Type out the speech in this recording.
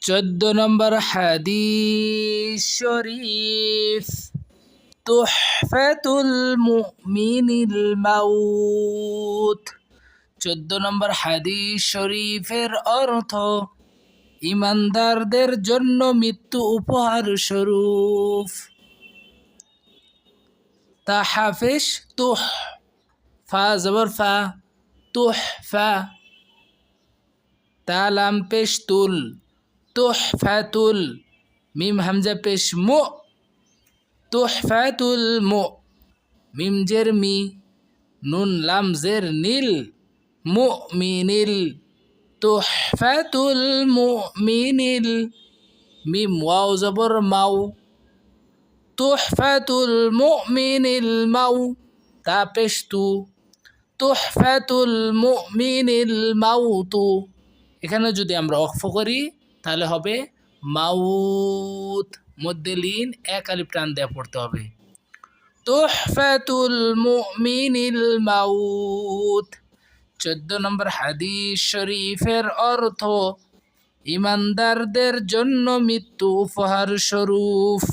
14 নম্বর হাদিস শরীফ তুহফাতুল মুমিনিল মাউত। 14 নম্বর হাদিস শরীফের অর্থ ইমানদারদের জন্য মৃত্যু উপহার স্বরূপ। তাহাফিস তুহ, ফা জবর ফা, তুহফা, তা লাম পেশ তুল, তুহফাতুল, মিম হামজা পেশ মু, তুহফাতুল মু, মিম জের মি, নুন লাম জের নীল, মুমিনিল, তুহফাতুল মুমিনিল, মিম ওয়াও জবর মাউ, তুহফাতুল মুমিনিল মাউ, তা পেশ তু, তুহফাতুল মুমিনিল মাউতু। এখানে যদি আমরা ওয়াকফ করি তাহলে হবে মাউত, মধ্যে লিন এক আলিফ টান দিয়ে পড়তে হবে। তুহফাতুল মুমিনিল মাউত। 14 নম্বর হাদিস শরীফের অর্থ ইমানদারদের জন্য মৃত্যু উপহার স্বরূপ।